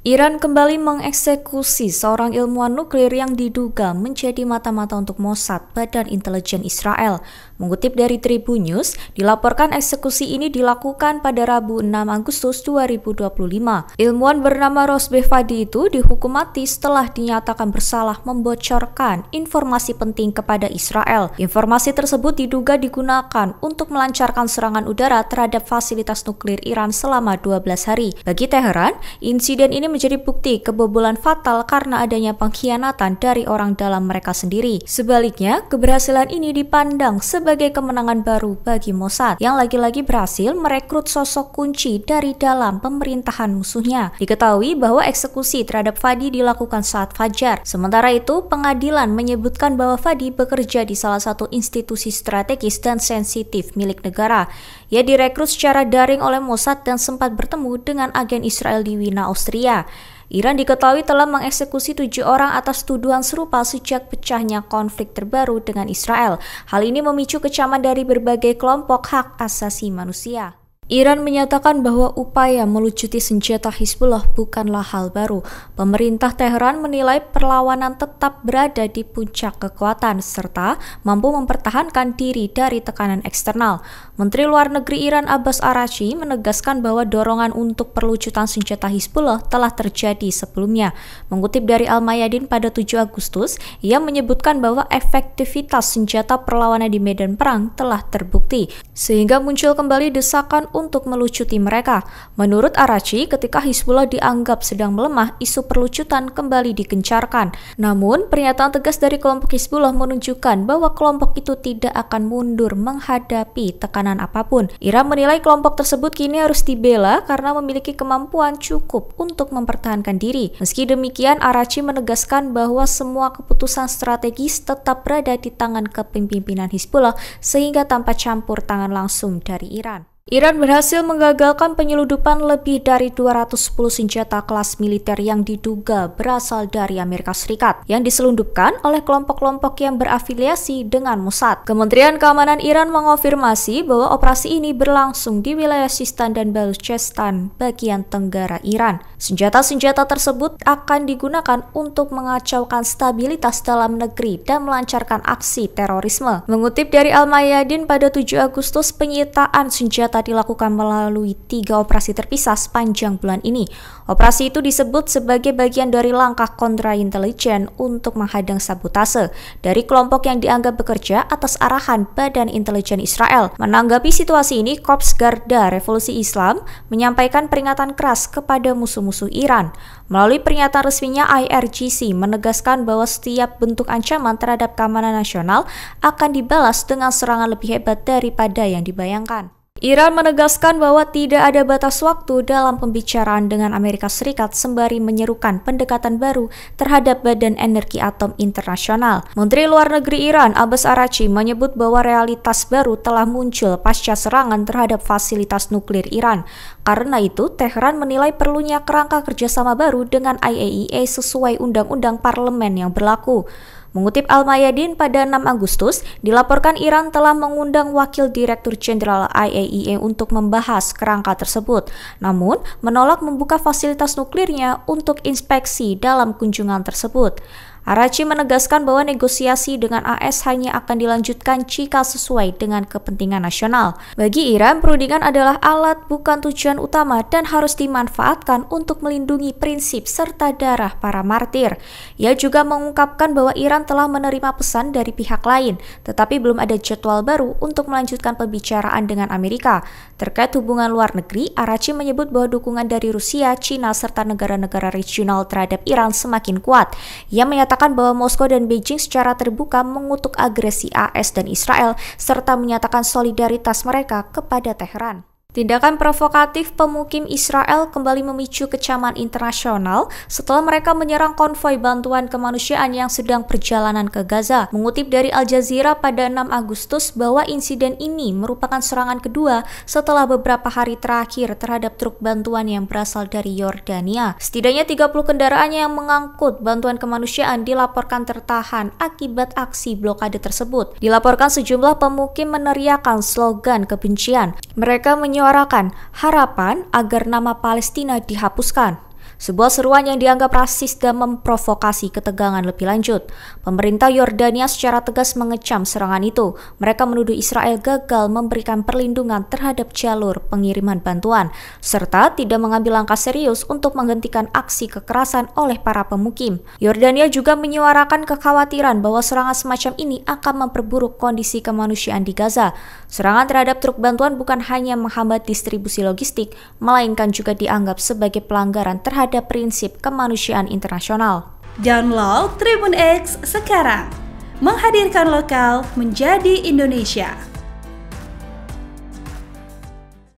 Iran kembali mengeksekusi seorang ilmuwan nuklir yang diduga menjadi mata-mata untuk Mossad, Badan Intelijen Israel. Mengutip dari Tribun News, dilaporkan eksekusi ini dilakukan pada Rabu 6 Agustus 2025. Ilmuwan bernama Rosbeh Fadi itu dihukum mati setelah dinyatakan bersalah membocorkan informasi penting kepada Israel. Informasi tersebut diduga digunakan untuk melancarkan serangan udara terhadap fasilitas nuklir Iran selama 12 hari. Bagi Teheran, insiden ini menjadi bukti kebobolan fatal karena adanya pengkhianatan dari orang dalam mereka sendiri. Sebaliknya, keberhasilan ini dipandang sebagai kemenangan baru bagi Mossad yang lagi-lagi berhasil merekrut sosok kunci dari dalam pemerintahan musuhnya. Diketahui bahwa eksekusi terhadap Fadi dilakukan saat fajar. Sementara itu, pengadilan menyebutkan bahwa Fadi bekerja di salah satu institusi strategis dan sensitif milik negara. Ia direkrut secara daring oleh Mossad dan sempat bertemu dengan agen Israel di Wina, Austria. Iran diketahui telah mengeksekusi 7 orang atas tuduhan serupa sejak pecahnya konflik terbaru dengan Israel. Hal ini memicu kecaman dari berbagai kelompok hak asasi manusia. Iran menyatakan bahwa upaya melucuti senjata Hizbullah bukanlah hal baru. Pemerintah Teheran menilai perlawanan tetap berada di puncak kekuatan serta mampu mempertahankan diri dari tekanan eksternal. Menteri Luar Negeri Iran Abbas Araghchi menegaskan bahwa dorongan untuk perlucutan senjata Hizbullah telah terjadi sebelumnya. Mengutip dari Al-Mayadin pada 7 Agustus, ia menyebutkan bahwa efektivitas senjata perlawanan di medan perang telah terbukti, sehingga muncul kembali desakan untuk melucuti mereka. Menurut Araghchi, ketika Hizbullah dianggap sedang melemah, isu perlucutan kembali digencarkan. Namun, pernyataan tegas dari kelompok Hizbullah menunjukkan bahwa kelompok itu tidak akan mundur menghadapi tekanan apapun. Iran menilai kelompok tersebut kini harus dibela karena memiliki kemampuan cukup untuk mempertahankan diri. Meski demikian, Araghchi menegaskan bahwa semua keputusan strategis tetap berada di tangan kepemimpinan Hizbullah sehingga tanpa campur tangan langsung dari Iran. Iran berhasil menggagalkan penyeludupan lebih dari 210 senjata kelas militer yang diduga berasal dari Amerika Serikat yang diselundupkan oleh kelompok-kelompok yang berafiliasi dengan Mossad. Kementerian Keamanan Iran mengonfirmasi bahwa operasi ini berlangsung di wilayah Sistan dan Baluchistan bagian tenggara Iran. Senjata-senjata tersebut akan digunakan untuk mengacaukan stabilitas dalam negeri dan melancarkan aksi terorisme. Mengutip dari Al-Mayadin pada 7 Agustus, penyitaan senjata dilakukan melalui 3 operasi terpisah sepanjang bulan ini. Operasi itu disebut sebagai bagian dari langkah kontraintelijen untuk menghadang sabotase dari kelompok yang dianggap bekerja atas arahan Badan Intelijen Israel. Menanggapi situasi ini, Korps Garda Revolusi Islam menyampaikan peringatan keras kepada musuh-musuh Iran. Melalui pernyataan resminya, IRGC menegaskan bahwa setiap bentuk ancaman terhadap keamanan nasional akan dibalas dengan serangan lebih hebat daripada yang dibayangkan. Iran menegaskan bahwa tidak ada batas waktu dalam pembicaraan dengan Amerika Serikat sembari menyerukan pendekatan baru terhadap Badan Energi Atom Internasional. Menteri Luar Negeri Iran Abbas Araghchi menyebut bahwa realitas baru telah muncul pasca serangan terhadap fasilitas nuklir Iran. Karena itu, Teheran menilai perlunya kerangka kerjasama baru dengan IAEA sesuai undang-undang parlemen yang berlaku. Mengutip Al-Mayadin pada 6 Agustus, dilaporkan Iran telah mengundang Wakil Direktur Jenderal IAEA untuk membahas kerangka tersebut, namun menolak membuka fasilitas nuklirnya untuk inspeksi dalam kunjungan tersebut. Araghchi menegaskan bahwa negosiasi dengan AS hanya akan dilanjutkan jika sesuai dengan kepentingan nasional. Bagi Iran, perundingan adalah alat bukan tujuan utama dan harus dimanfaatkan untuk melindungi prinsip serta darah para martir. Ia juga mengungkapkan bahwa Iran telah menerima pesan dari pihak lain, tetapi belum ada jadwal baru untuk melanjutkan pembicaraan dengan Amerika. Terkait hubungan luar negeri, Araghchi menyebut bahwa dukungan dari Rusia, China, serta negara-negara regional terhadap Iran semakin kuat. Ia menyatakan bahwa Moskow dan Beijing secara terbuka mengutuk agresi AS dan Israel serta menyatakan solidaritas mereka kepada Teheran. Tindakan provokatif pemukim Israel kembali memicu kecaman internasional setelah mereka menyerang konvoi bantuan kemanusiaan yang sedang perjalanan ke Gaza. Mengutip dari Al Jazeera pada 6 Agustus bahwa insiden ini merupakan serangan kedua setelah beberapa hari terakhir terhadap truk bantuan yang berasal dari Yordania. Setidaknya 30 kendaraan yang mengangkut bantuan kemanusiaan dilaporkan tertahan akibat aksi blokade tersebut. Dilaporkan sejumlah pemukim meneriakkan slogan kebencian. Mereka menyuarakan harapan agar nama Palestina dihapuskan. Sebuah seruan yang dianggap rasis dan memprovokasi ketegangan lebih lanjut. Pemerintah Yordania secara tegas mengecam serangan itu. Mereka menuduh Israel gagal memberikan perlindungan terhadap jalur pengiriman bantuan, serta tidak mengambil langkah serius untuk menghentikan aksi kekerasan oleh para pemukim. Yordania juga menyuarakan kekhawatiran bahwa serangan semacam ini akan memperburuk kondisi kemanusiaan di Gaza. Serangan terhadap truk bantuan bukan hanya menghambat distribusi logistik, melainkan juga dianggap sebagai pelanggaran terhadap prinsip kemanusiaan internasional. Download Tribun X sekarang, menghadirkan lokal menjadi Indonesia.